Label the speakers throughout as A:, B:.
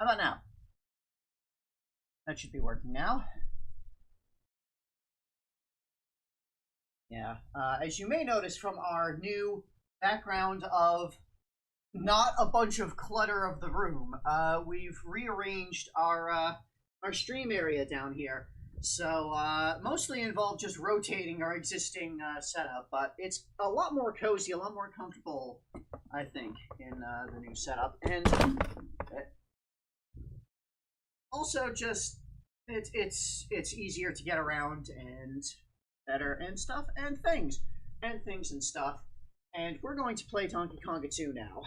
A: How about now? That should be working now. Yeah, as you may notice from our new background of not a bunch of clutter of the room, we've rearranged our stream area down here. So, mostly involved just rotating our existing setup, but it's a lot more cozy, a lot more comfortable, I think, in the new setup. And also just, it's easier to get around and better and stuff and things and stuff. And we're going to play Donkey Konga 2 now.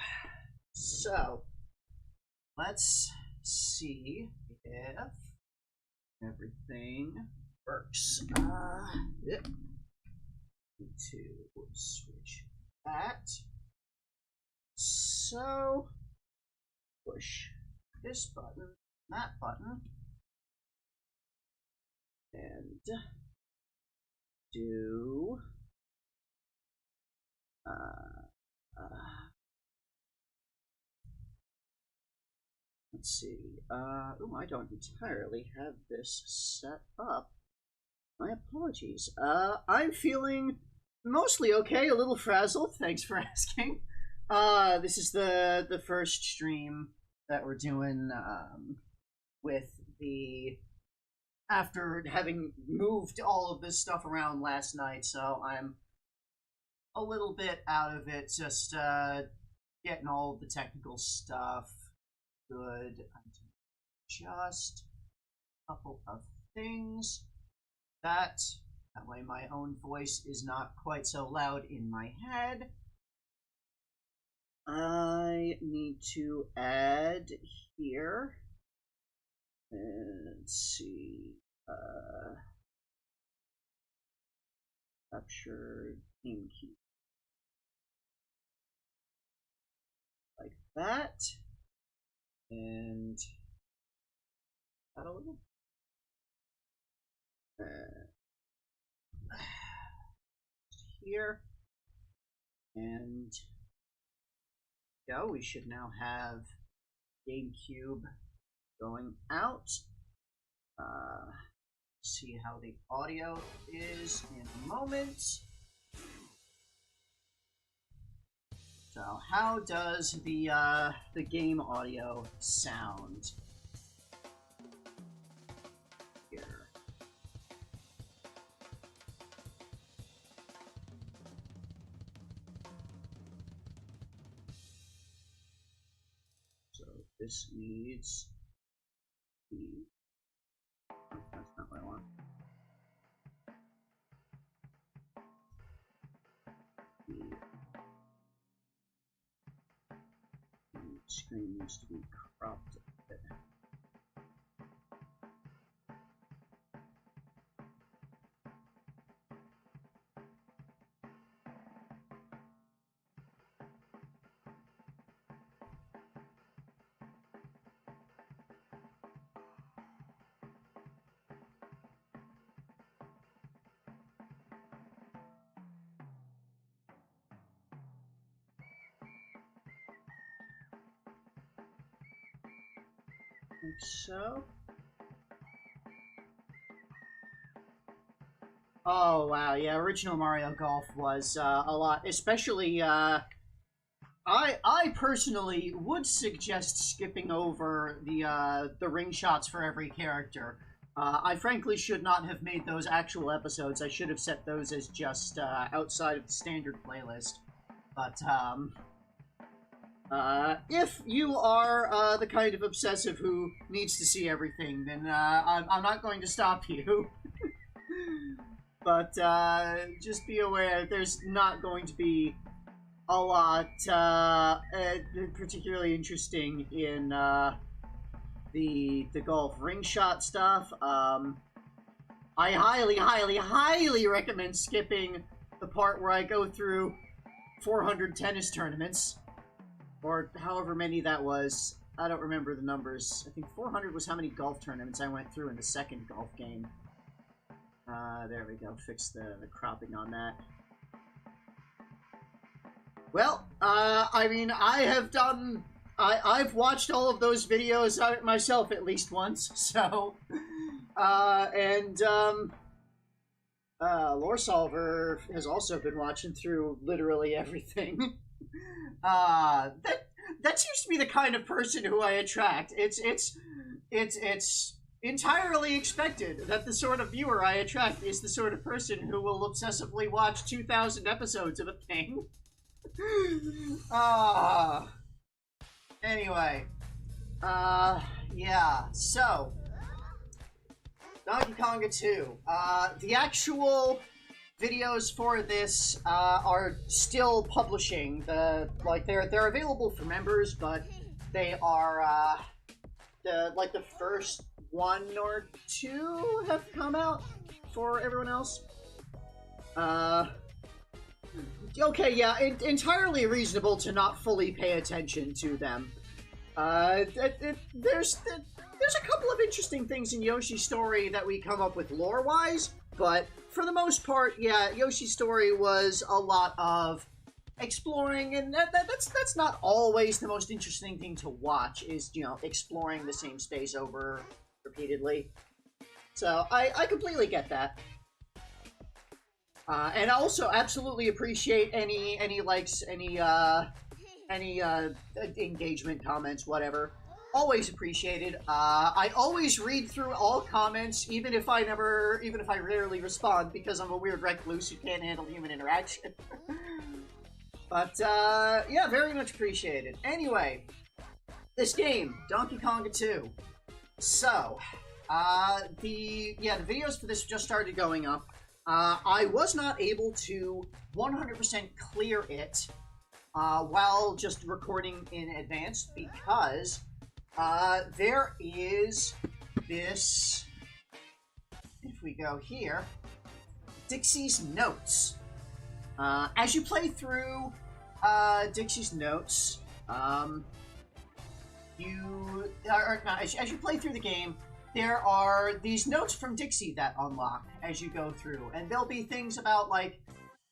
A: So, let's see if everything works. Need to switch that. So, push this button, that button, and do let's see. I don't entirely have this set up. My apologies. I'm feeling mostly okay, a little frazzled. Thanks for asking. This is the first stream that we're doing with the after having moved all of this stuff around last night, so I'm a little bit out of it, just getting all of the technical stuff good. Just a couple of things that way my own voice is not quite so loud in my head. I need to add here. Let's see. Capture GameCube. Like that. And that a little. Here. And go. We should now have GameCube going out. See how the audio is in a moment. So, how does the game audio sound here? So this needs the. Oh, that's not what I want. The screen needs to be cropped a bit. Like so. Oh wow, yeah, original Mario Golf was a lot, especially I personally would suggest skipping over the ring shots for every character. I frankly should not have made those actual episodes. I should have set those as just outside of the standard playlist. But if you are the kind of obsessive who needs to see everything, then I'm not going to stop you. But just be aware, there's not going to be a lot particularly interesting in the golf ring shot stuff. I highly recommend skipping the part where I go through 400 tennis tournaments. Or however many that was. I don't remember the numbers. I think 400 was how many golf tournaments I went through in the second golf game. There we go. Fix the cropping on that. Well, I mean, I have done I've watched all of those videos myself at least once, so... Lore Solver has also been watching through literally everything. That seems to be the kind of person who I attract. It's entirely expected that the sort of viewer I attract is the sort of person who will obsessively watch 2,000 episodes of a thing. Anyway. Yeah, so... Donkey Konga 2. The actual videos for this are still publishing. They're available for members, but they are the first 1 or 2 have come out for everyone else. Okay, yeah, entirely reasonable to not fully pay attention to them. There's a couple of interesting things in Yoshi's story that we come up with lore-wise, but for the most part, yeah, Yoshi's story was a lot of exploring, and that's not always the most interesting thing to watch, is, you know, exploring the same space over repeatedly. So, I completely get that. And I also absolutely appreciate any likes, any engagement, comments, whatever. Always appreciated. I always read through all comments, even if I rarely respond, because I'm a weird recluse who can't handle human interaction. But, yeah, very much appreciated. Anyway, this game, Donkey Konga 2. So, the videos for this just started going up. I was not able to 100% clear it while just recording in advance, because there is this, if we go here, Dixie's Notes. As you play through Dixie's Notes, as you play through the game, there are these notes from Dixie that unlock as you go through, and there'll be things about, like,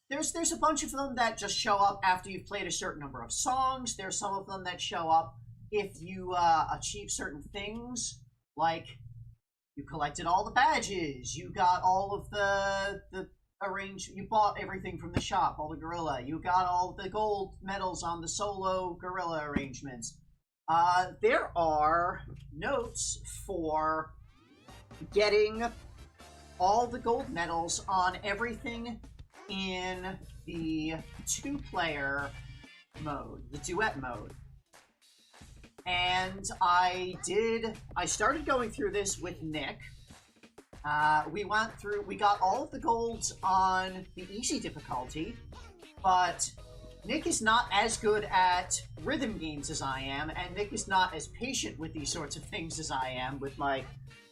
A: there's a bunch of them that just show up after you've played a certain number of songs. There's some of them that show up if you achieve certain things, like you collected all the badges, you got all of the you bought everything from the shop, all the gorilla, you got all the gold medals on the solo gorilla arrangements. There are notes for getting all the gold medals on everything in the 2-player mode, the duet mode. And I started going through this with Nick. We got all of the golds on the easy difficulty, but Nick is not as good at rhythm games as I am, and Nick is not as patient with these sorts of things as I am with my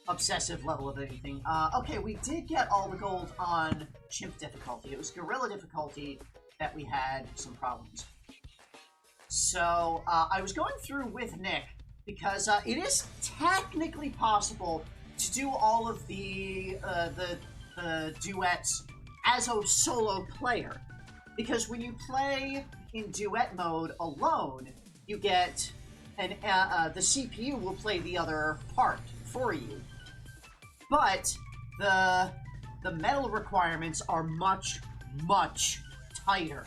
A: obsessive level of anything. Okay, we did get all the gold on chimp difficulty. It was gorilla difficulty that we had some problems. So, I was going through with Nick, because it is technically possible to do all of the duets as a solo player. Because when you play in duet mode alone, you get the CPU will play the other part for you. But the medal requirements are much, much tighter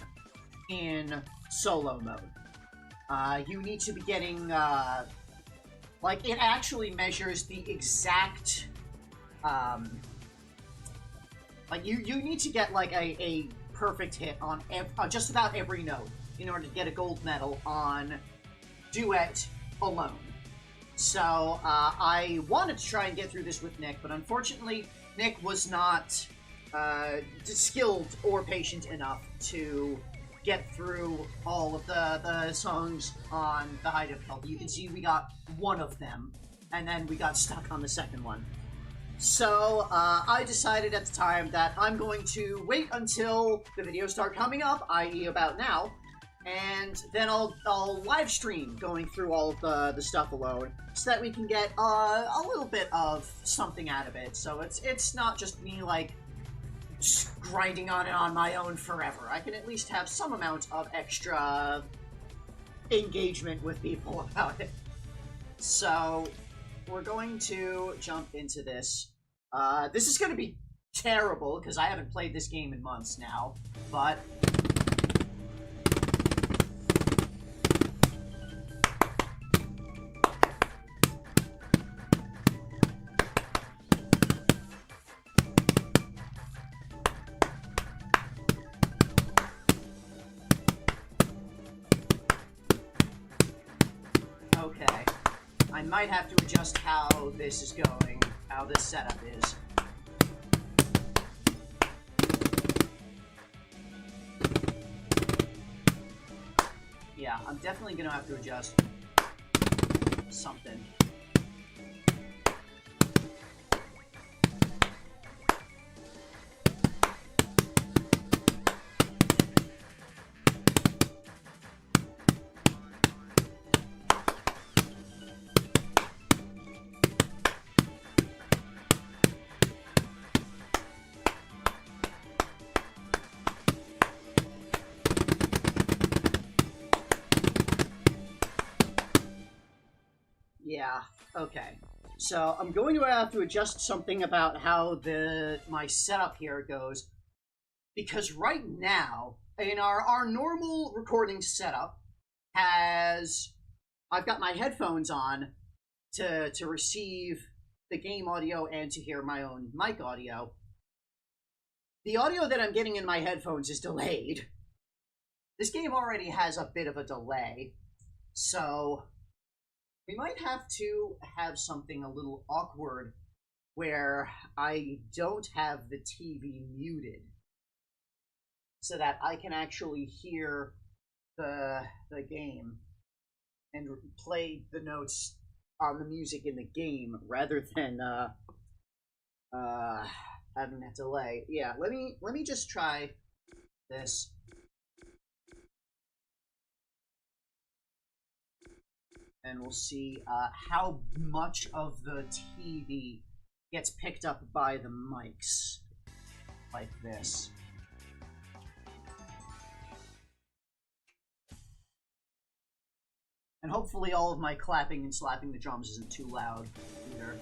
A: in solo mode. You need to be getting, like, it actually measures the exact, like, you need to get, like, a perfect hit on just about every note in order to get a gold medal on duet alone. So, I wanted to try and get through this with Nick, but unfortunately, Nick was not skilled or patient enough to get through all of the songs on the high difficulty. You can see we got one of them, and then we got stuck on the second one. So, I decided at the time that I'm going to wait until the videos start coming up, i.e. about now, and then I'll live stream going through all of the stuff alone, so that we can get a little bit of something out of it. So it's not just me, like, just grinding on it on my own forever. I can at least have some amount of extra engagement with people about it. So we're going to jump into this. This is going to be terrible because I haven't played this game in months now, but okay. I might have to adjust how this is going, how this setup is. Yeah, I'm definitely going to have to adjust something. Yeah, okay. So I'm going to have to adjust something about how my setup here goes, because right now, in our normal recording setup, I've got my headphones on to receive the game audio and to hear my own mic audio. The audio that I'm getting in my headphones is delayed. This game already has a bit of a delay, so we might have to have something a little awkward where I don't have the TV muted so that I can actually hear the game and play the notes on the music in the game rather than having that delay. Yeah, let me just try this. And we'll see how much of the TV gets picked up by the mics, like this. And hopefully all of my clapping and slapping the drums isn't too loud either.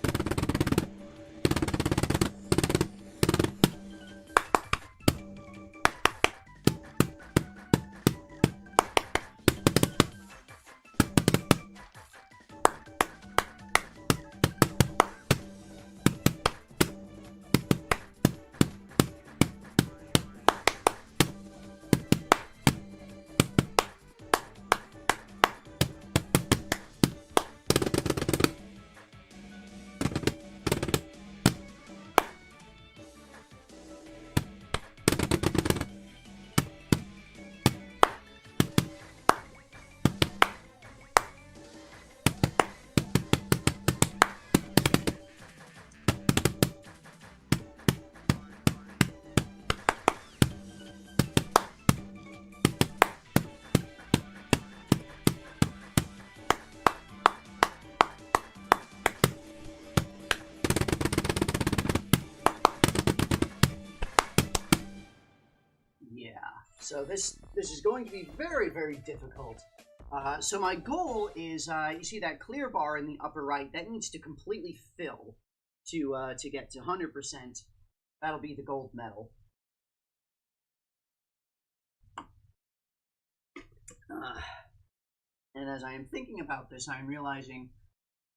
A: So this is going to be very, very difficult. So my goal is, you see that clear bar in the upper right, that needs to completely fill to get to 100%. That'll be the gold medal. And as I am thinking about this, I'm realizing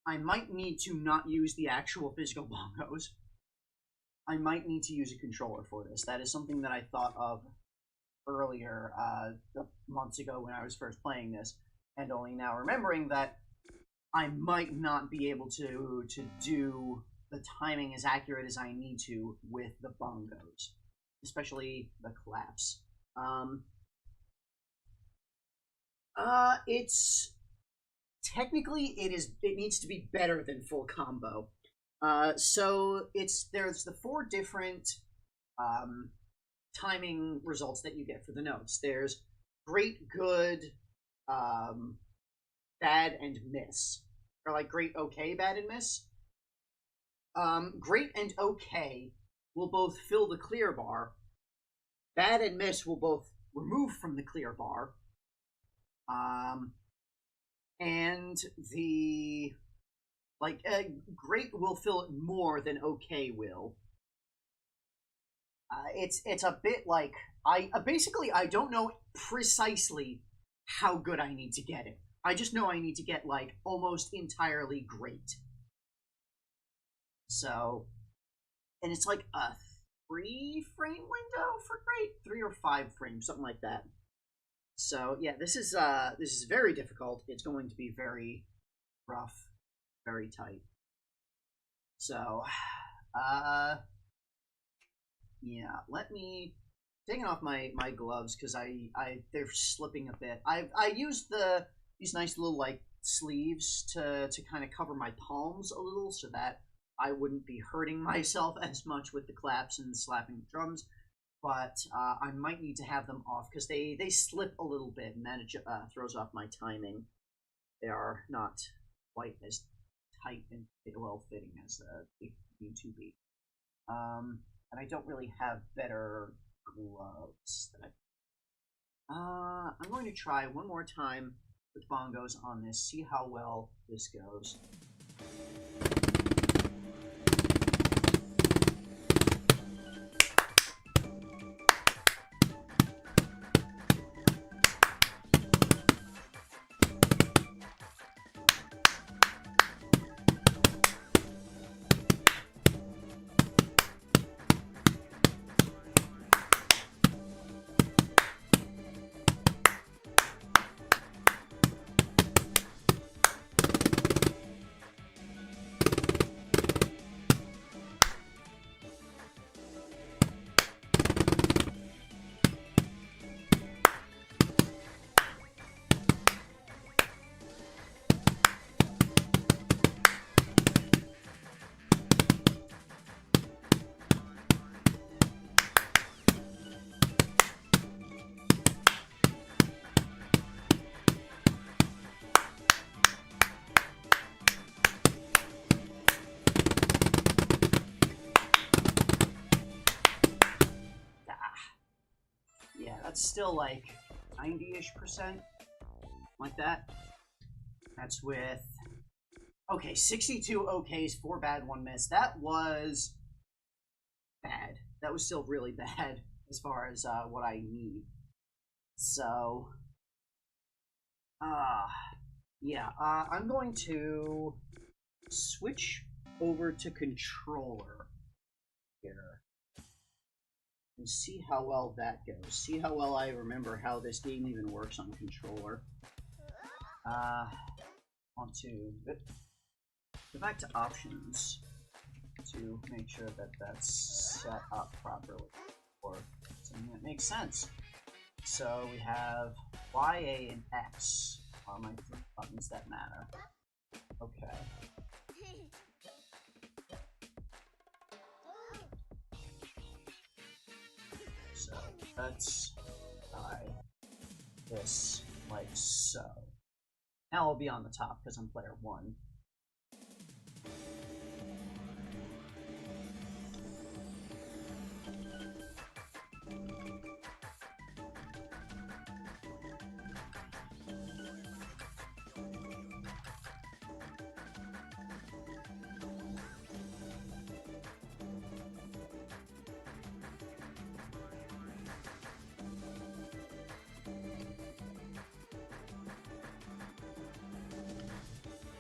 A: I might need to not use the actual physical bongos. I might need to use a controller for this. That is something that I thought of earlier, months ago when I was first playing this, and only now remembering that I might not be able to do the timing as accurate as I need to with the bongos, especially the claps. It's technically it needs to be better than full combo. So there's the 4 different timing results that you get for the notes. There's great, good, bad, and miss. Or like great, okay, bad, and miss. Great and okay will both fill the clear bar. Bad and miss will both remove from the clear bar. and the great will fill it more than okay will. It's a bit like I basically I don't know precisely how good I need to get it. I just know I need to get like almost entirely great. So, and it's like a 3-frame window for great, 3 or 5 frames, something like that. So yeah, this is very difficult. It's going to be very rough, very tight. So, yeah, let me taking off my gloves because they're slipping a bit. I used these nice little like sleeves to kind of cover my palms a little so that I wouldn't be hurting myself as much with the claps and slapping the drums. But I might need to have them off because they slip a little bit and then it throws off my timing. They are not quite as tight and well fitting as the U2B. And I don't really have better gloves. I'm going to try one more time with bongos on this, see how well this goes. Yeah, that's still like 90-ish%, like that. That's with, okay, 62 okays, 4 bad, 1 miss. That was bad. That was still really bad as far as what I need. So, yeah, I'm going to switch over to controller here and see how well that goes. See how well I remember how this game even works on controller. Want to go back to options to make sure that that's set up properly, or something that makes sense. So we have Y, A, and X are my 3 buttons that matter. Okay. So let's try this like so. Now I'll be on the top because I'm player 1.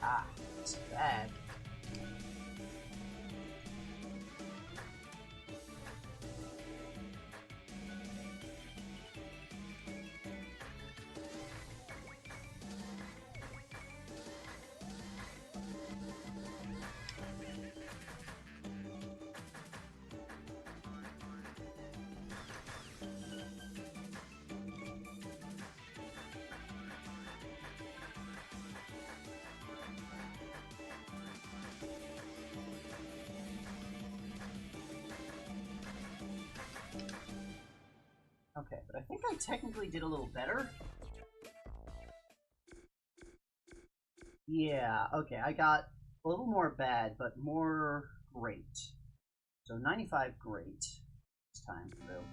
A: Ah, it's bad. Okay, but I think I technically did a little better. Yeah, okay, I got a little more bad, but more great. So 95 great this time through.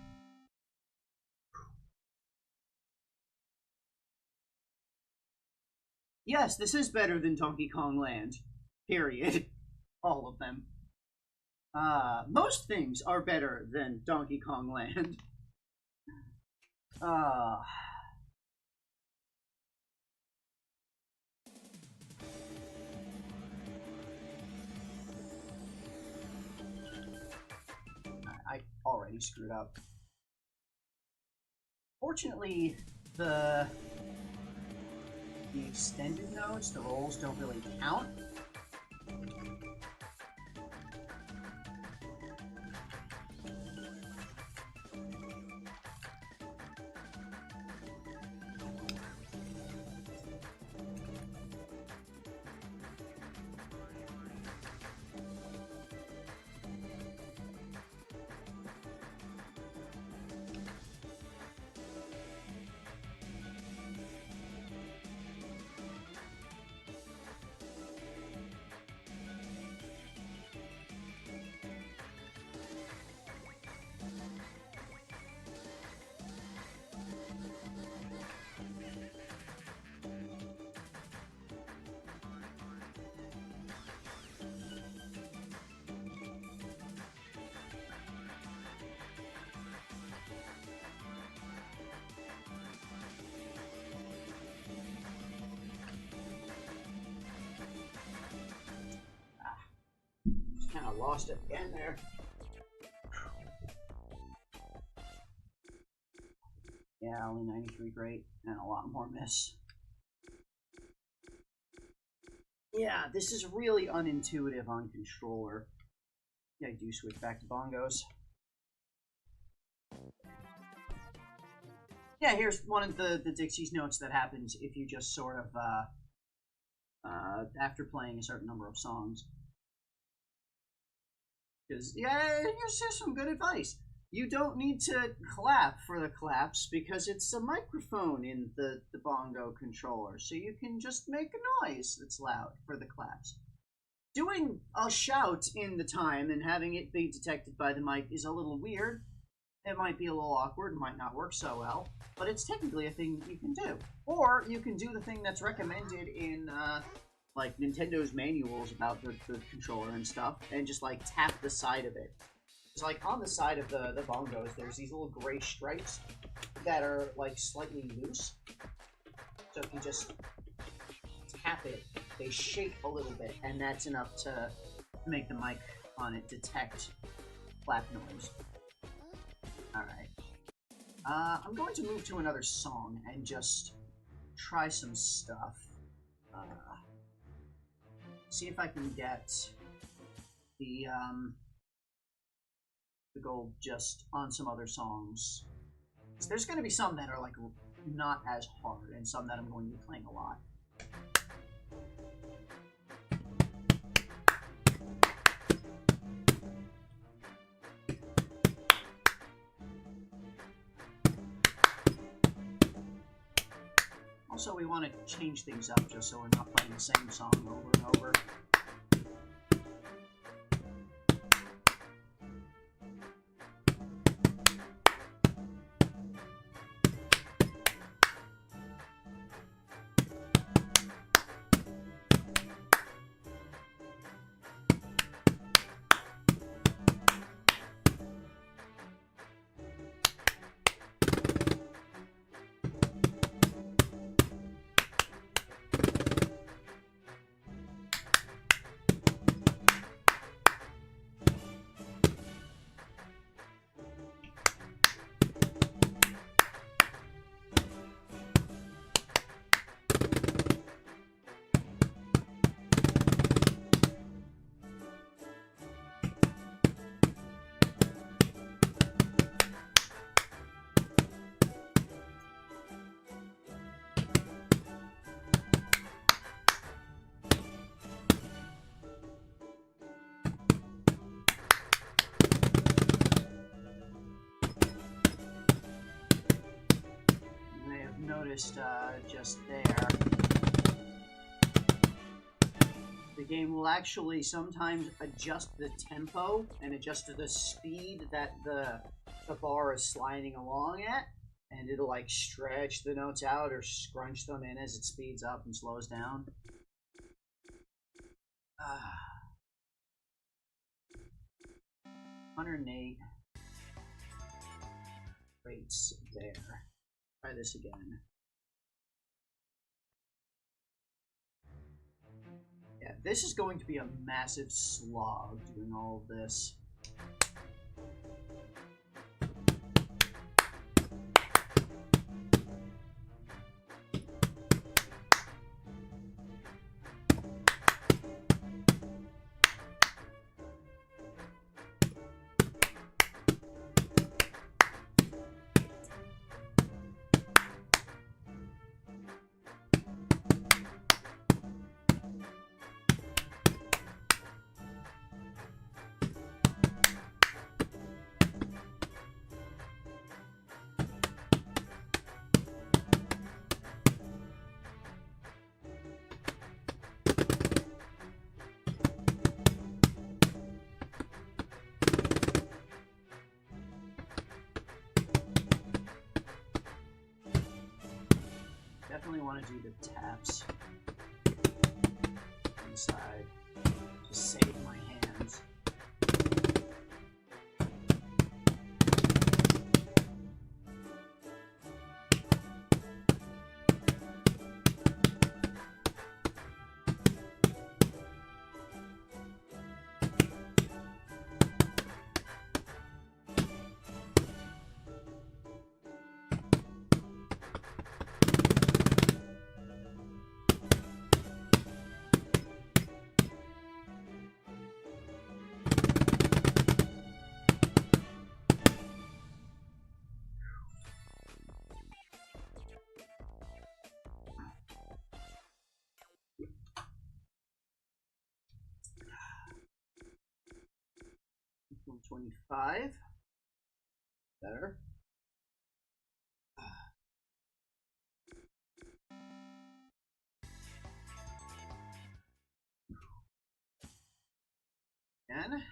A: Yes, this is better than Donkey Kong Land. Period. All of them. Most things are better than Donkey Kong Land. I already screwed up. Fortunately, the extended notes, the rolls don't really count. Kind of lost it again there. Yeah, only 93 great and a lot more miss. Yeah, this is really unintuitive on controller. Yeah, I do switch back to bongos. Yeah, here's one of the Dixie's notes that happens if you just sort of, after playing a certain number of songs. Because, yeah, here's some good advice. You don't need to clap for the claps because it's a microphone in the bongo controller, so you can just make a noise that's loud for the claps. Doing a shout in the time and having it be detected by the mic is a little weird. It might be a little awkward, might not work so well, but it's technically a thing you can do. Or you can do the thing that's recommended in, like, Nintendo's manuals about the controller and stuff, and just, like, tap the side of it. It's like, on the side of the bongos, there's these little gray stripes that are, like, slightly loose. So if you just tap it, they shake a little bit, and that's enough to make the mic on it detect clap noise. Alright. I'm going to move to another song and just try some stuff. See if I can get the gold just on some other songs. So there's going to be some that are like not as hard, and some that I'm going to be playing a lot. Also, we want to change things up just so we're not playing the same song over and over. Noticed just there, the game will actually sometimes adjust the tempo and adjust the speed that the bar is sliding along at, and it'll like stretch the notes out or scrunch them in as it speeds up and slows down. 108 rates there. Try this again. Yeah, this is going to be a massive slog doing all of this. Definitely want to do the taps inside to save my hands. $125. Better. Again.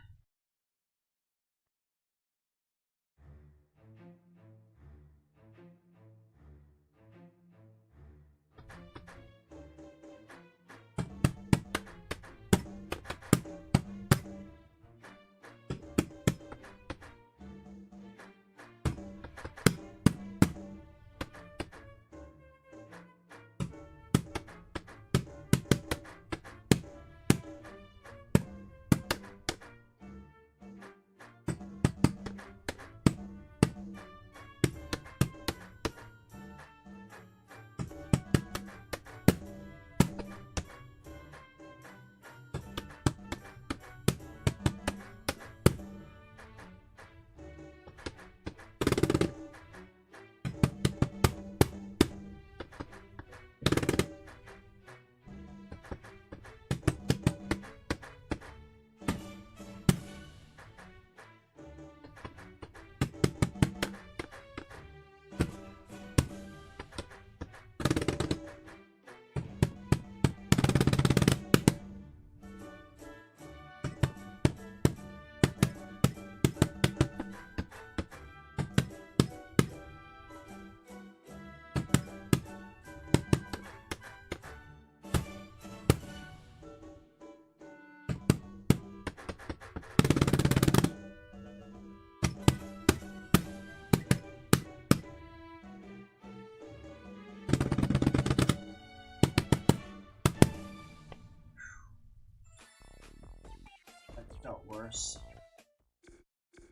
A: Felt worse.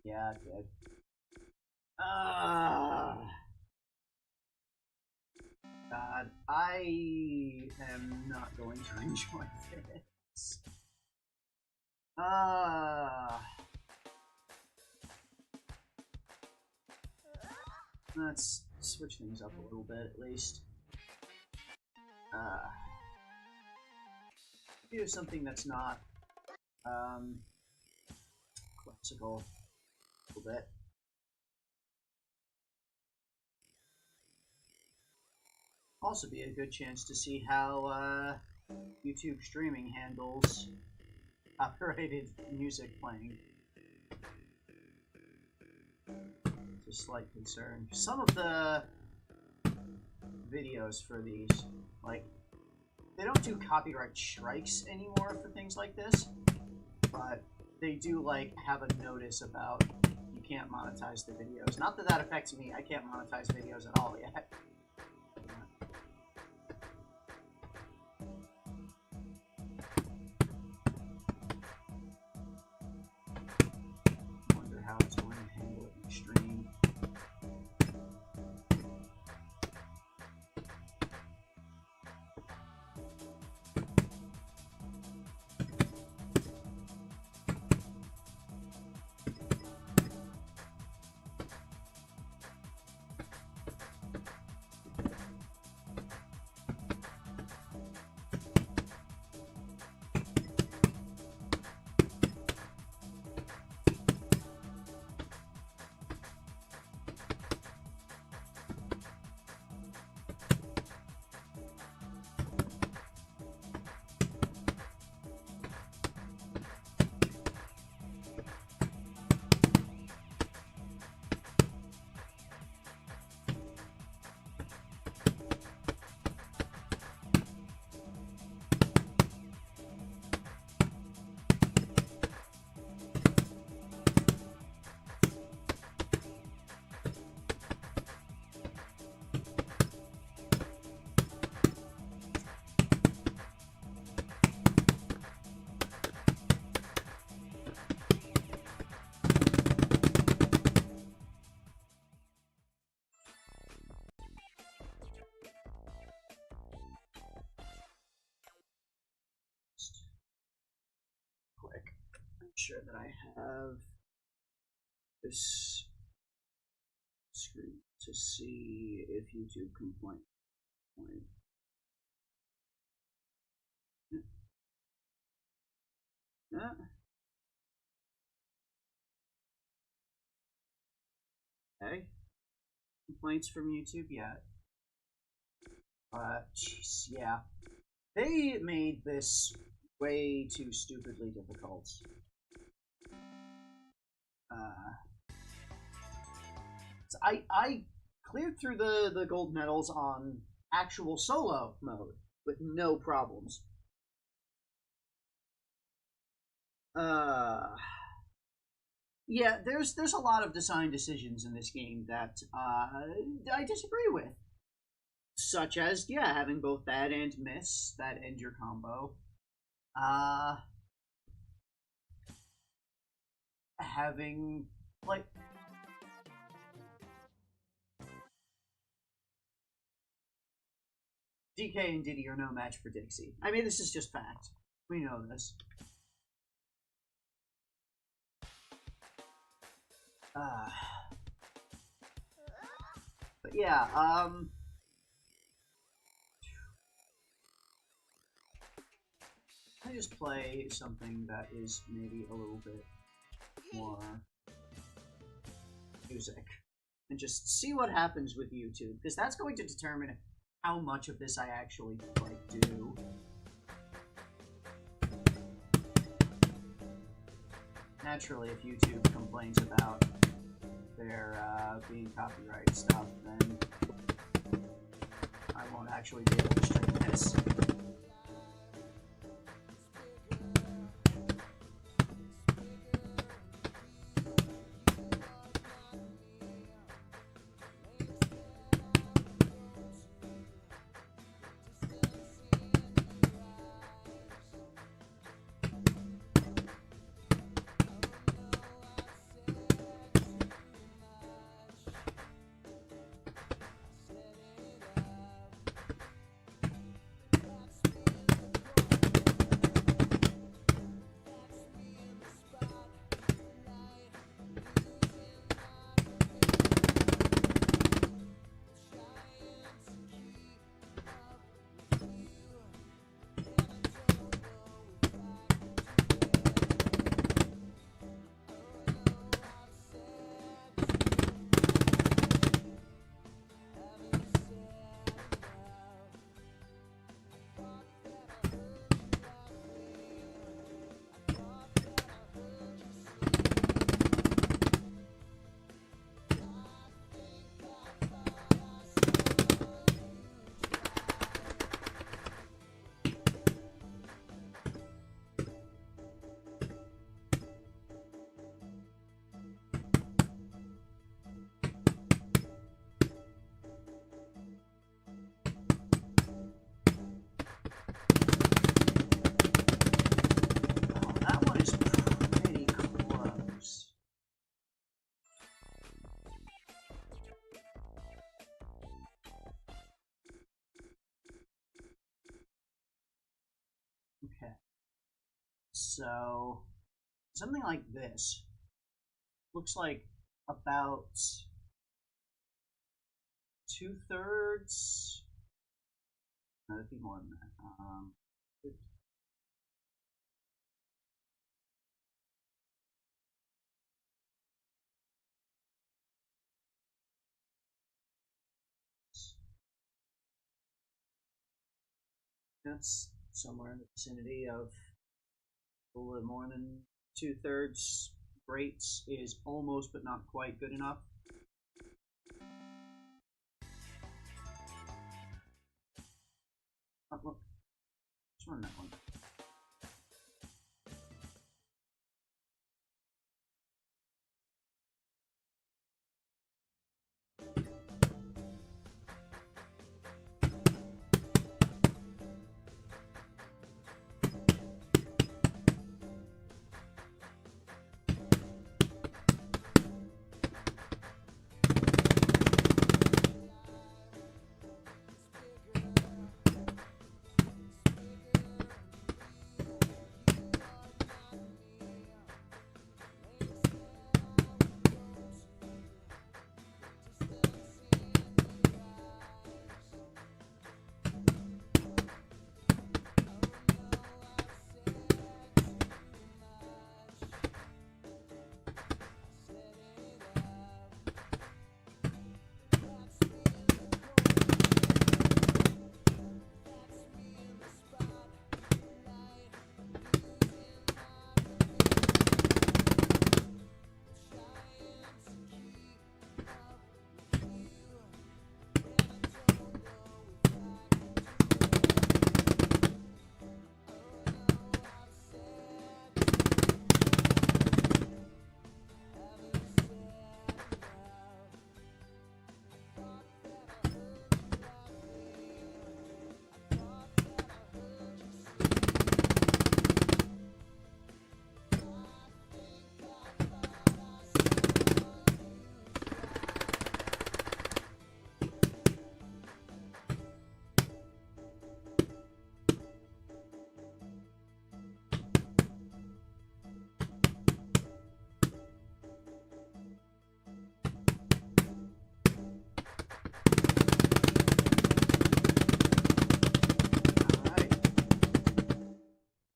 A: Yeah, it did. God, I am not going to enjoy this. Let's switch things up a little bit at least. Do something that's not classical a little bit. Also be a good chance to see how YouTube streaming handles copyrighted music playing. It's a slight concern. Some of the videos for these. Like, they don't do copyright strikes anymore for things like this, but they do, like, have a notice about you can't monetize the videos. Not that that affects me. I can't monetize videos at all yet. I wonder how it's going to handle it in stream. Quick. I'm sure that I have this screen to see if YouTube can point. Yeah. Okay. Complaints from YouTube yet? Jeez, yeah. They made this way too stupidly difficult. I cleared through the gold medals on actual solo mode with no problems. Yeah, there's a lot of design decisions in this game that I disagree with, such as having both that and miss that end your combo. Having like DK and Diddy are no match for Dixie. I mean, this is just fact. We know this. But yeah, I just play something that is maybe a little bit more music and just see what happens with YouTube, because that's going to determine how much of this I actually like do. Naturally, if YouTube complains about there being copyright stuff, then I won't actually be able to stream this. So, something like this looks like about 2/3. No, it'd be more than that. That's somewhere in the vicinity of a little more than 2/3. Great is almost but not quite good enough. Oh, look. Let's run that one.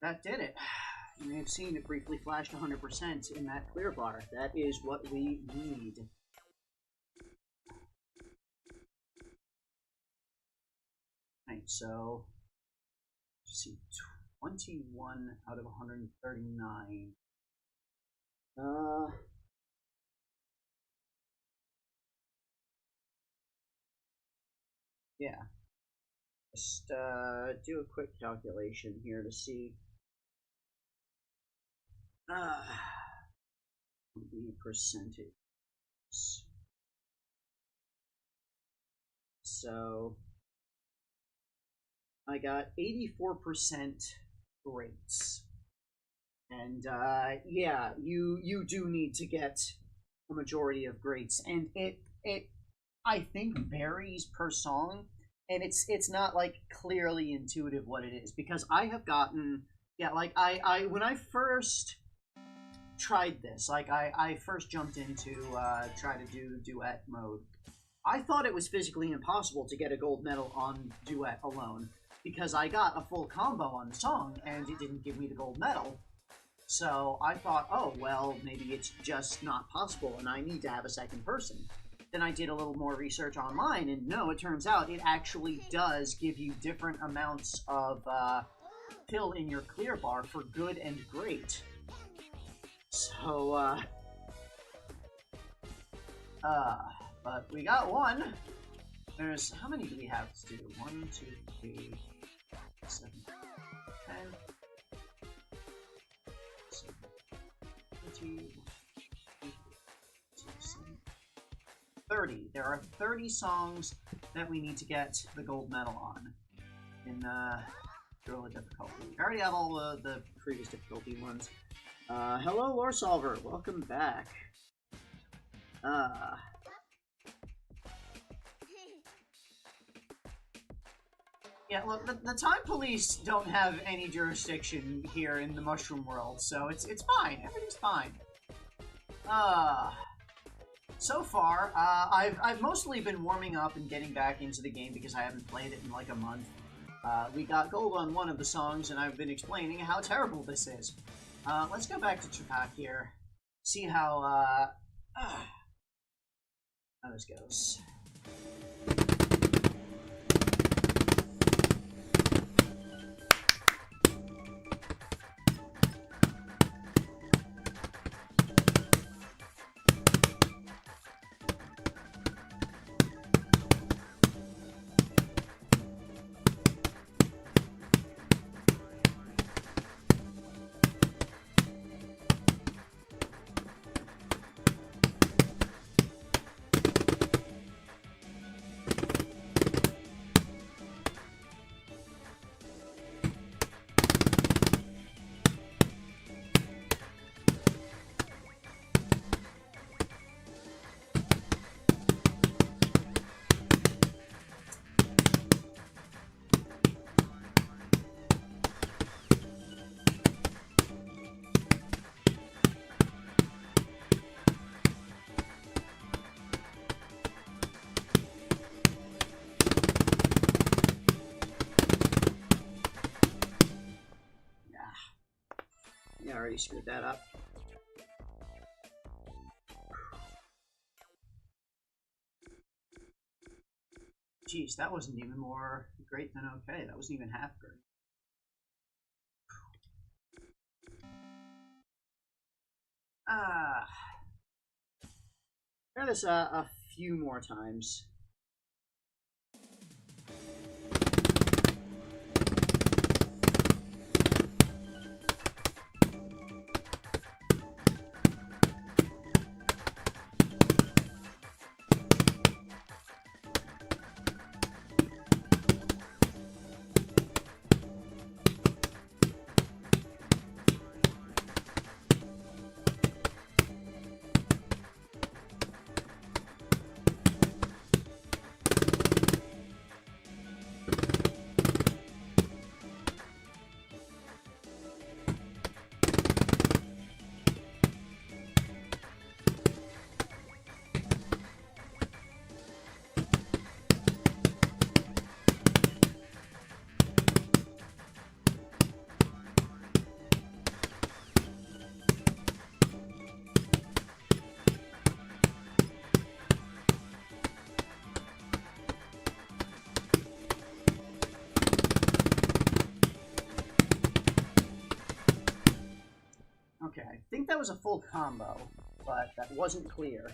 A: That did it. You may have seen it briefly flashed 100% in that clear bar. That is what we need. Right, so let's see, 21 out of 139. Yeah. Just do a quick calculation here to see the percentage. So I got 84% greats. And yeah, you do need to get a majority of greats, and it I think varies per song, and it's not like clearly intuitive what it is, because I have gotten, yeah, like I when I first tried this, like I first jumped into try to do duet mode, I thought it was physically impossible to get a gold medal on duet alone, because I got a full combo on the song and it didn't give me the gold medal. So I thought, oh, well, maybe it's just not possible and I need to have a second person. Then I did a little more research online, and no, it turns out it actually does give you different amounts of fill in your clear bar for good and great. So, but we got one. There's, how many do we have to do? 1, 2, 3, 7, 10, 20, 30. There are 30 songs that we need to get the gold medal on in Gorilla difficulty. I already have all the previous difficulty ones. Hello, Lore Solver. Welcome back. Alright. 1, Yeah, look, the time police don't have any jurisdiction here in the mushroom world, so it's fine. Everything's fine. So far, I've mostly been warming up and getting back into the game because I haven't played it in like a month. We got gold on one of the songs, and I've been explaining how terrible this is. Let's go back to Trapak here. See how this goes. Yeah, I already screwed that up. Jeez, that wasn't even more great than okay. That wasn't even half great. Try this a few more times. Okay, I think that was a full combo, but that wasn't clear.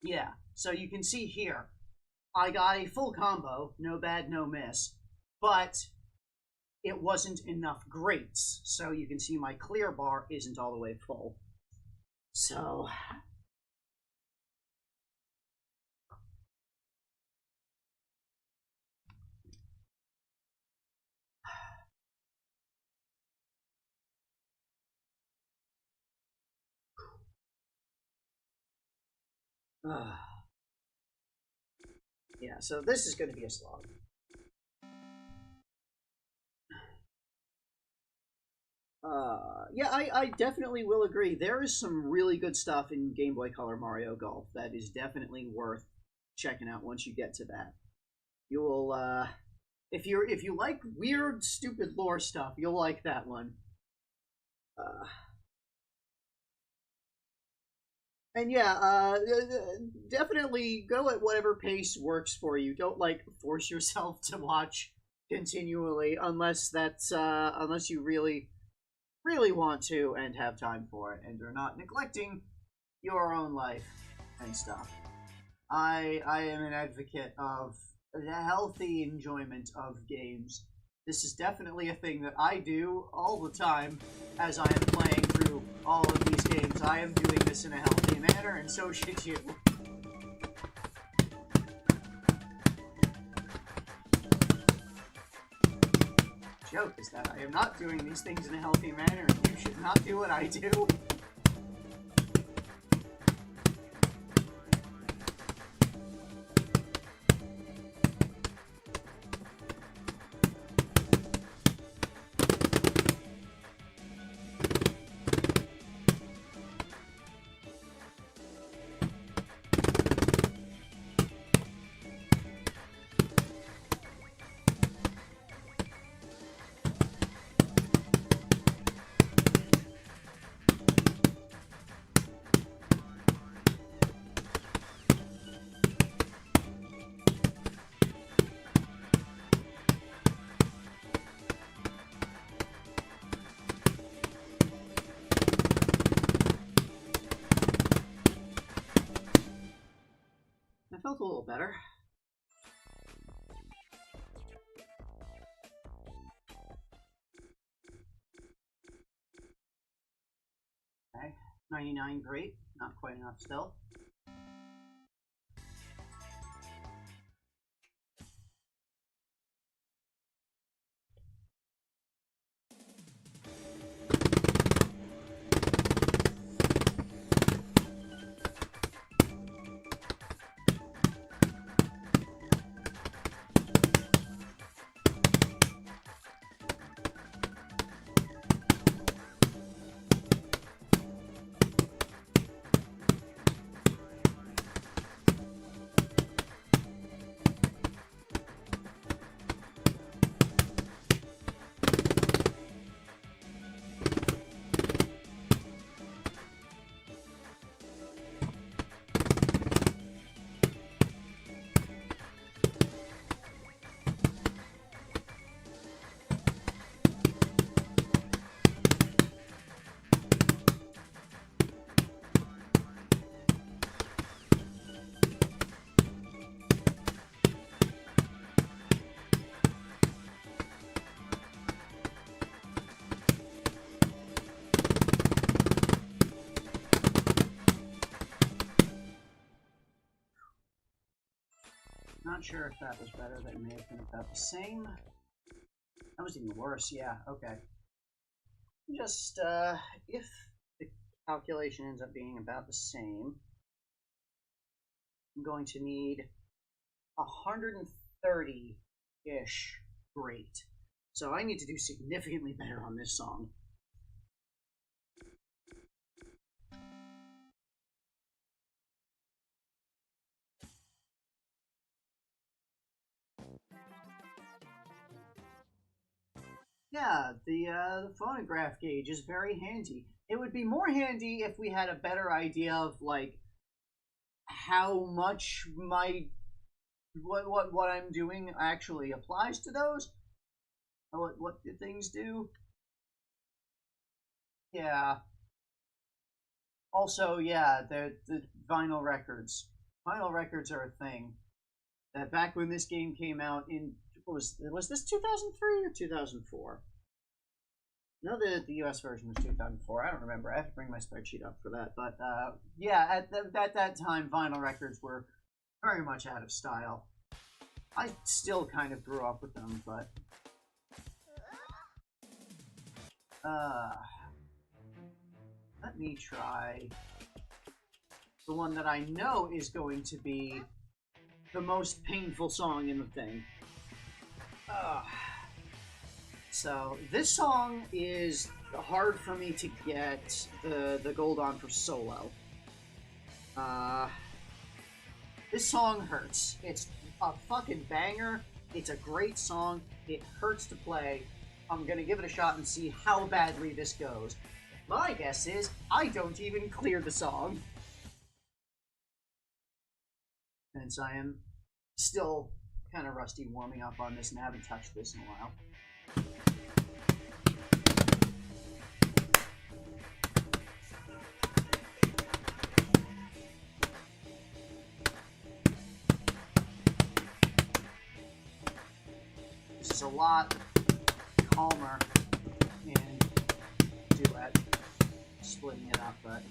A: Yeah, so you can see here, I got a full combo, no bad, no miss, but it wasn't enough greats, so you can see my clear bar isn't all the way full. So... yeah, so this is going to be a slog. Yeah, I definitely will agree. There is some really good stuff in Game Boy Color Mario Golf that is definitely worth checking out once you get to that. You will, if you like weird, stupid lore stuff, you'll like that one. And yeah, definitely go at whatever pace works for you. Don't like force yourself to watch continually unless unless you really want to and have time for it and you're not neglecting your own life and stuff. I am an advocate of the healthy enjoyment of games. This is definitely a thing that I do all the time as I am playing through all of these games. I am doing this in a healthy manner, and so should you. Joke is that I am not doing these things in a healthy manner, and you should not do what I do. better. Okay, 99, great. Not quite enough still. Not sure if that was better. That may have been about the same. That was even worse. Yeah, okay. Just, if the calculation ends up being about the same, I'm going to need 130-ish great. So I need to do significantly better on this song. Yeah, the phonograph gauge is very handy. It would be more handy if we had a better idea of like how much my what I'm doing actually applies to those. What do things do? Yeah. Also, yeah, the vinyl records. Vinyl records are a thing. That back when this game came out in was this 2003 or 2004? No, the US version was 2004. I don't remember. I have to bring my spreadsheet up for that. But yeah, at that time, vinyl records were very much out of style. I still kind of grew up with them, but let me try the one that I know is going to be the most painful song in the thing. So this song is hard for me to get the gold on for solo. This song hurts. It's a fucking banger. It's a great song. It hurts to play. I'm gonna give it a shot and see how badly this goes. My guess is I don't even clear the song. Since I am still kind of rusty warming up on this and haven't touched this in a while. This is a lot calmer in duet, splitting it up, but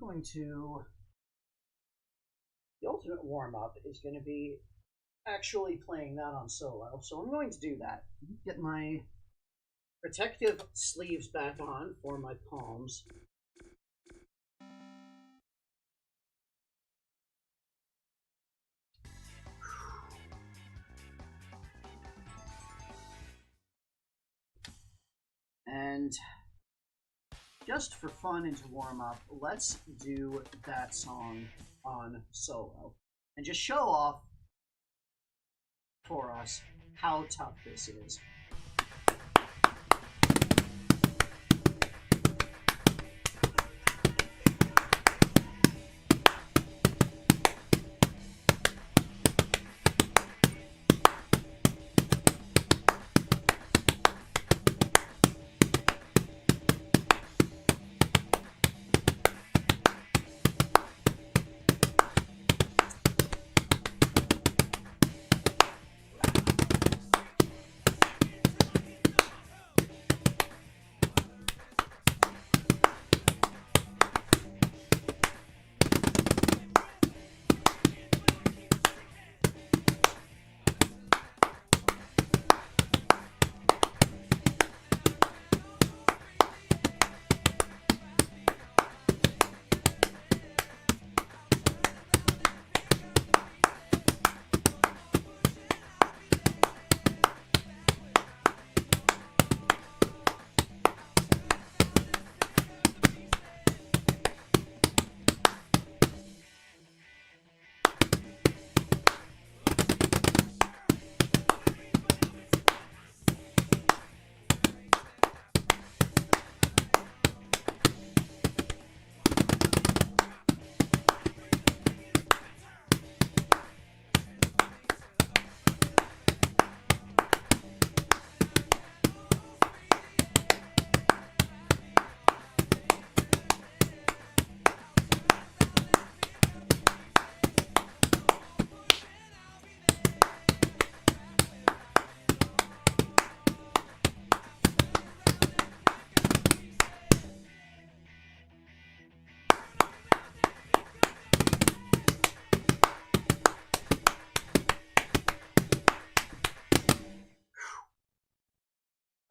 A: going to... The ultimate warm-up is going to be actually playing that on solo, so I'm going to do that. Get my protective sleeves back on for my palms. And just for fun and to warm up, let's do that song on solo and just show off for us how tough this is.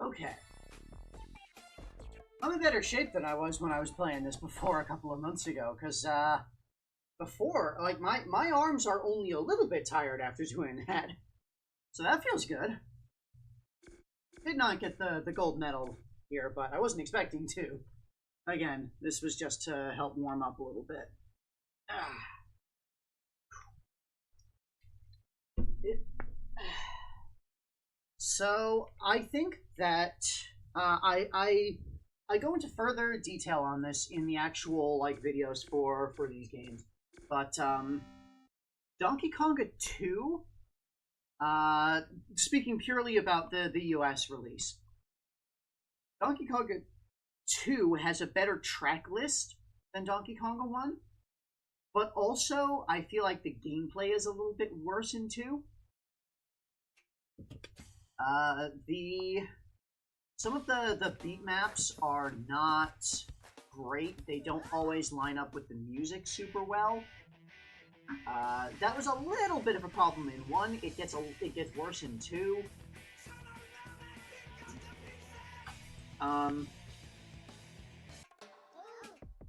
A: Okay. I'm in better shape than I was when I was playing this before a couple of months ago, because, before, like, my arms are only a little bit tired after doing that. So that feels good. Did not get the gold medal here, but I wasn't expecting to. Again, this was just to help warm up a little bit. So I think that I go into further detail on this in the actual like videos for these games, but Donkey Konga 2. Speaking purely about the US release, Donkey Konga 2 has a better track list than Donkey Konga 1, but also I feel like the gameplay is a little bit worse in 2. Some of the beat maps are not great. They don't always line up with the music super well. That was a little bit of a problem in 1. It gets worse in 2.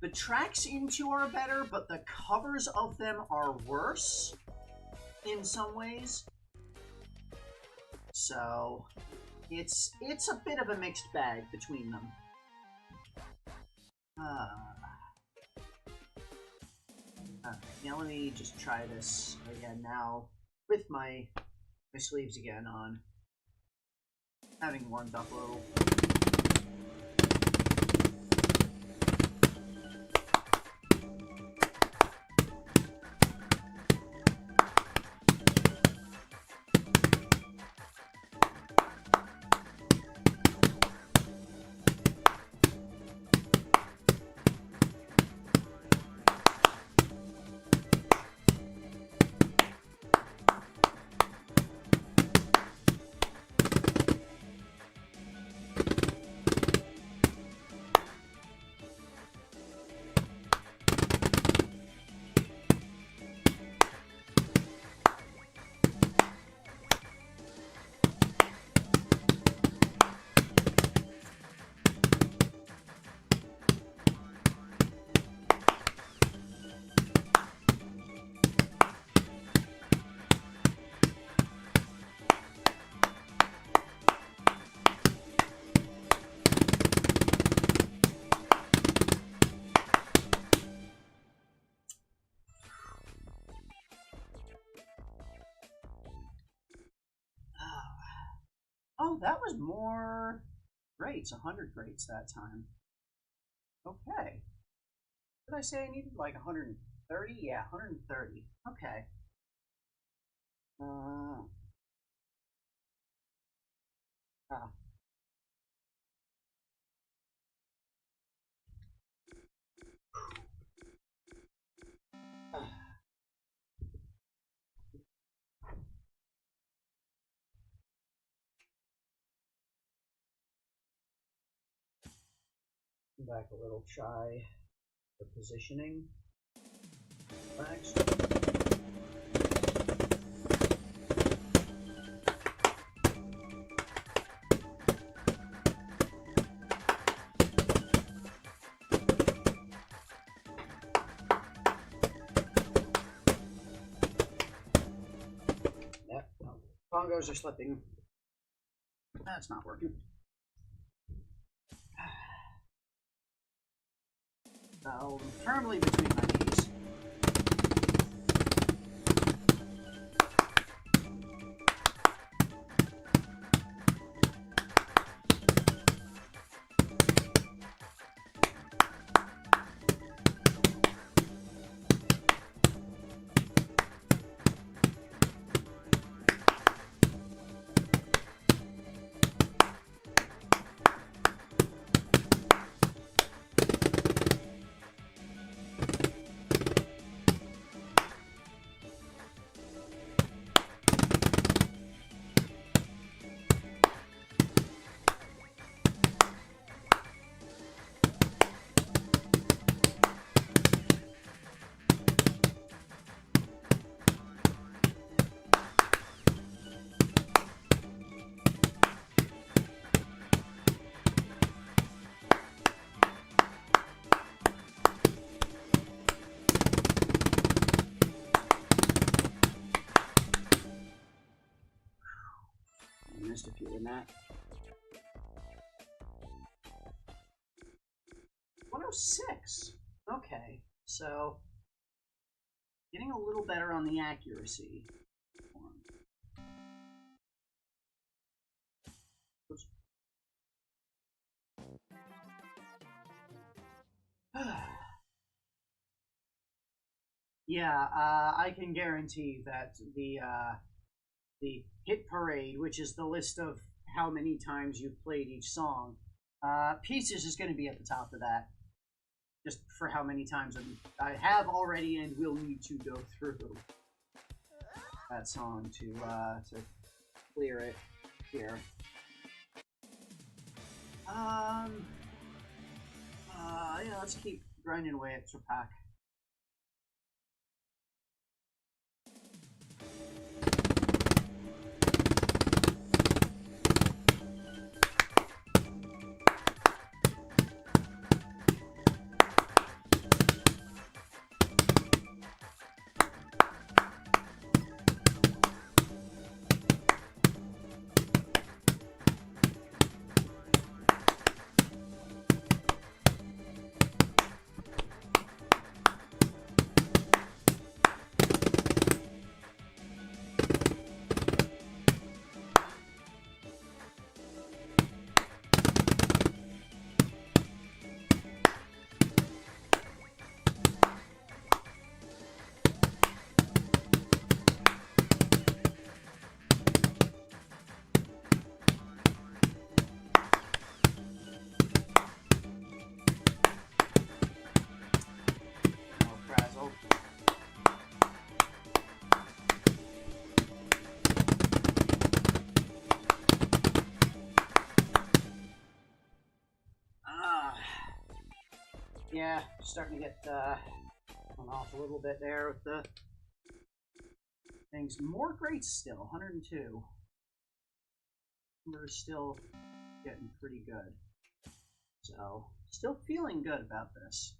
A: The tracks in 2 are better, but the covers of them are worse in some ways. So it's a bit of a mixed bag between them. Okay, now let me just try this again now with my sleeves again on, having warmed up a little. that was more greats, 100 greats that time. Okay. Did I say I needed like 130? Yeah, 130. Okay. Ah. Back a little shy for positioning. Backstracking. Yep, no. Bongos are slipping. That's not working. So, firmly between my knees. Missed a few in that. 106. Okay, so getting a little better on the accuracy. Oops. Yeah, I can guarantee that the hit parade, which is the list of how many times you've played each song, Pieces is going to be at the top of that. Just for how many times I have already and will need to go through that song to clear it here. Yeah, let's keep grinding away at Trapak. Yeah, starting to get on off a little bit there with the things. More greats still, 102. We're still getting pretty good. So, still feeling good about this.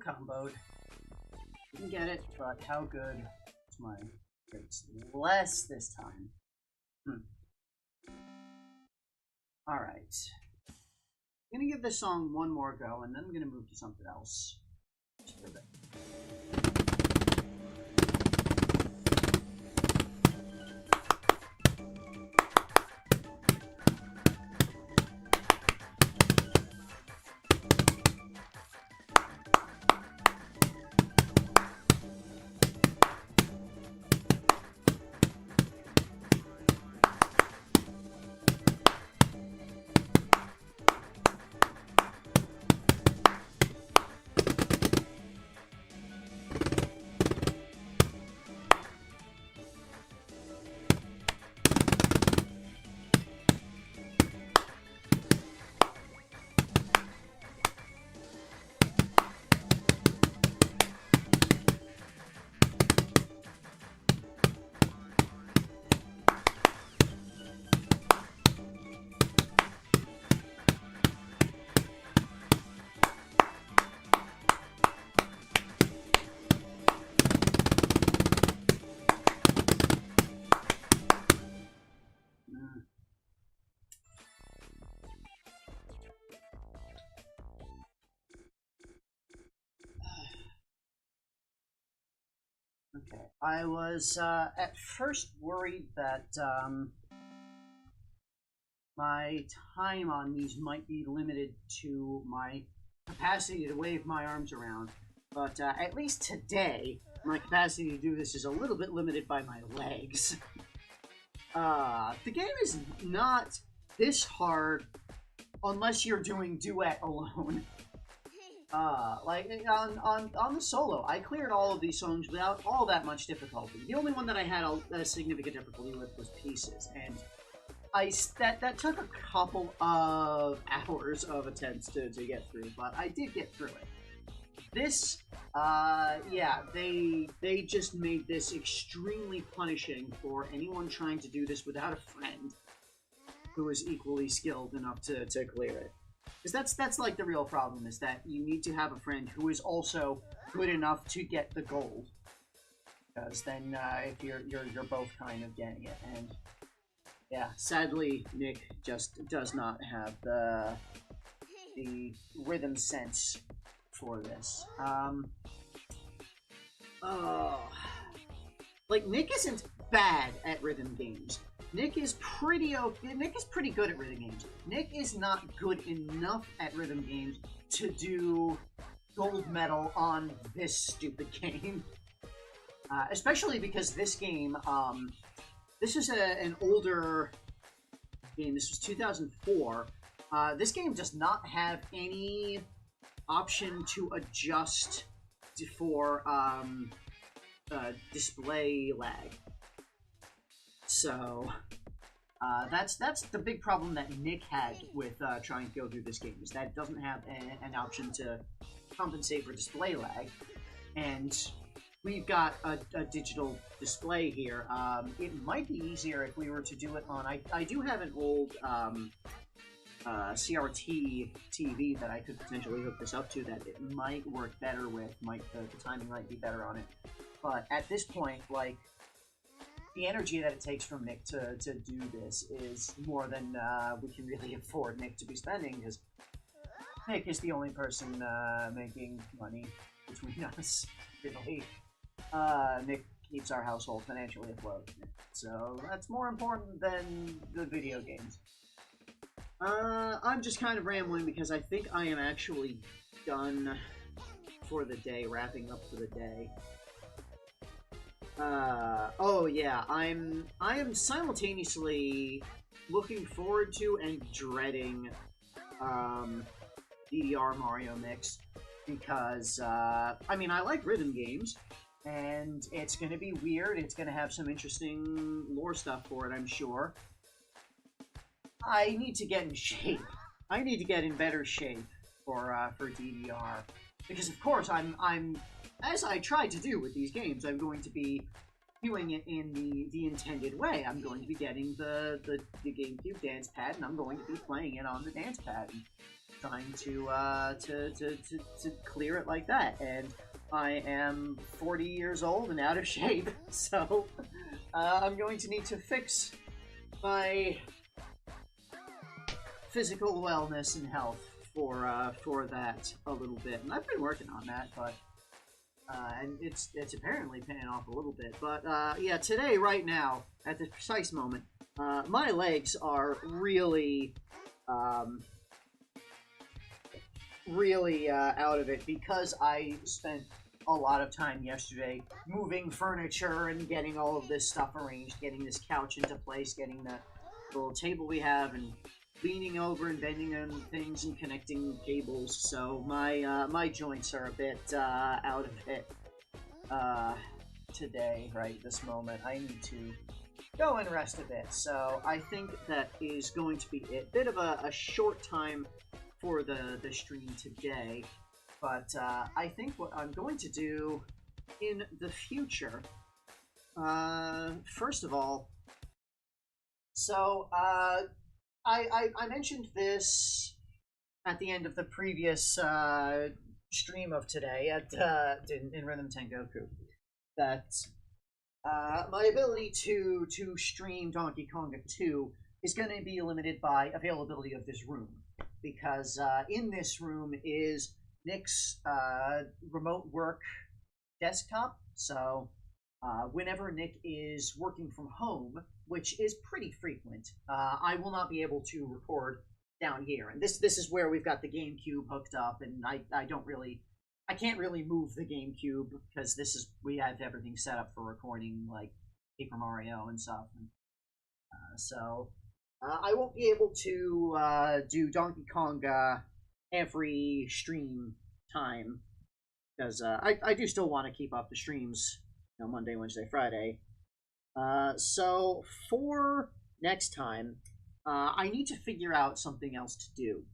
A: comboed. Didn't get it, but how good is my rates? Less this time. Alright. I'm gonna give this song one more go, and then I'm gonna move to something else. Just for a bit. Okay, I was at first worried that my time on these might be limited to my capacity to wave my arms around, but at least today, my capacity to do this is a little bit limited by my legs. The game is not this hard unless you're doing duet alone. Like on the solo, I cleared all of these songs without all that much difficulty. The only one that I had a significant difficulty with was Pieces, and that took a couple of hours of attempts to get through, but I did get through it. This, yeah, they just made this extremely punishing for anyone trying to do this without a friend who is equally skilled enough to clear it. Because that's like the real problem, is that you need to have a friend who is also good enough to get the gold. Because then if you're both kind of getting it, and yeah, sadly Nick just does not have the rhythm sense for this. Like, Nick isn't bad at rhythm games. Nick is pretty good at rhythm games. Nick is not good enough at rhythm games to do gold medal on this stupid game. Especially because this game, this is an older game. This was 2004. This game does not have any option to adjust for display lag. So that's the big problem that Nick had with trying to go through this game, is that it doesn't have an option to compensate for display lag, and we've got a digital display here. It might be easier if we were to do it on... I do have an old CRT TV that I could potentially hook this up to that it might work better with. The timing might be better on it. But at this point, like, the energy that it takes from Nick to do this is more than we can really afford Nick to be spending, because Nick is the only person making money between us, really. Nick keeps our household financially afloat, so that's more important than the video games. I'm just kind of rambling because I think I am actually done for the day, wrapping up for the day. Oh yeah, I am simultaneously looking forward to and dreading DDR Mario Mix, because I mean, I like rhythm games, and it's gonna be weird. It's gonna have some interesting lore stuff for it, I'm sure. I need to get in shape. I need to get in better shape for DDR, because of course I'm as I try to do with these games, I'm going to be doing it in the intended way. I'm going to be getting the GameCube dance pad, and I'm going to be playing it on the dance pad, and trying to clear it like that. And I am 40 years old and out of shape, so I'm going to need to fix my physical wellness and health for that a little bit. And I've been working on that, but and it's apparently paying off a little bit. But yeah, today, right now, at this precise moment, my legs are really out of it because I spent a lot of time yesterday moving furniture and getting all of this stuff arranged, getting this couch into place, getting the little table we have, and leaning over and bending on things and connecting cables. So my joints are a bit out of it today, right this moment. I need to go and rest a bit. So I think that is going to be it. Bit of a short time for the stream today, but I think what I'm going to do in the future, first of all, so I mentioned this at the end of the previous stream of today in Rhythm Tengoku, that my ability to stream Donkey Konga 2 is going to be limited by availability of this room, because in this room is Nick's remote work desktop. So whenever Nick is working from home, which is pretty frequent, I will not be able to record down here. And this is where we've got the GameCube hooked up, and I can't really move the GameCube because we have everything set up for recording, like Paper Mario and stuff. And, so I won't be able to do Donkey Konga every stream time, because I do still want to keep up the streams, Monday, Wednesday, Friday. So for next time, I need to figure out something else to do,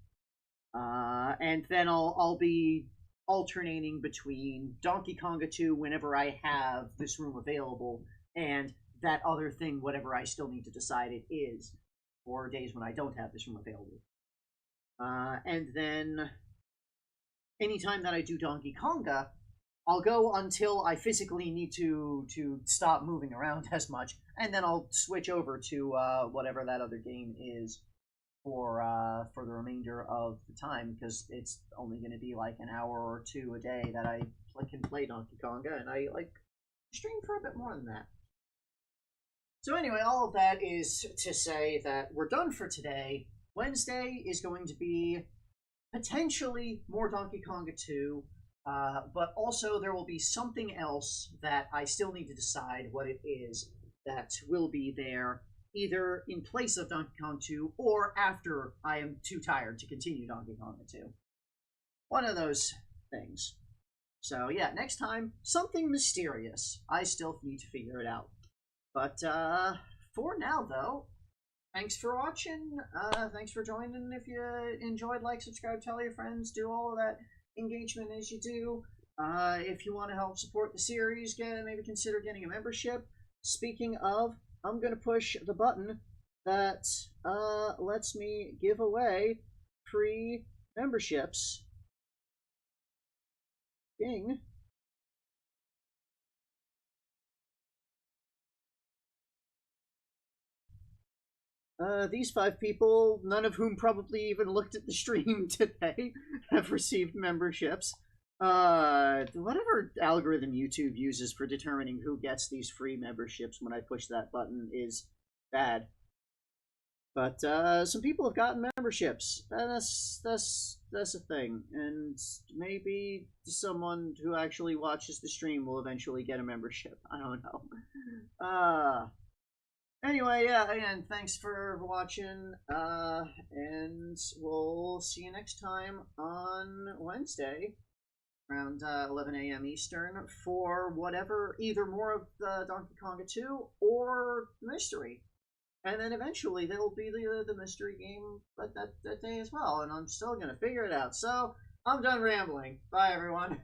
A: and then I'll be alternating between Donkey Konga 2 whenever I have this room available, and that other thing, whatever I still need to decide it is, for days when I don't have this room available. And then anytime that I do Donkey Konga, I'll go until I physically need to stop moving around as much, and then I'll switch over to whatever that other game is for the remainder of the time, because it's only going to be like an hour or two a day that I can play Donkey Konga, and I stream for a bit more than that. So anyway, all of that is to say that we're done for today. Wednesday is going to be potentially more Donkey Konga 2, but also there will be something else that I still need to decide what it is that will be there, either in place of Donkey Kong 2 or after I am too tired to continue Donkey Konga 2. One of those things. So yeah, next time, something mysterious. I still need to figure it out. But for now, though, thanks for watching. Thanks for joining. If you enjoyed, like, subscribe, tell your friends, do all of that engagement as you do. If you want to help support the series, maybe consider getting a membership. Speaking of, I'm going to push the button that lets me give away free memberships. Ding. These 5 people, none of whom probably even looked at the stream today, have received memberships. Whatever algorithm YouTube uses for determining who gets these free memberships when I push that button is bad. But some people have gotten memberships, and that's a thing. And maybe someone who actually watches the stream will eventually get a membership. I don't know. Anyway, yeah, again, thanks for watching, and we'll see you next time on Wednesday, around 11 a.m. Eastern, for whatever, either more of the Donkey Konga 2 or Mystery. And then eventually there will be the Mystery game that day as well, and I'm still going to figure it out. So, I'm done rambling. Bye, everyone.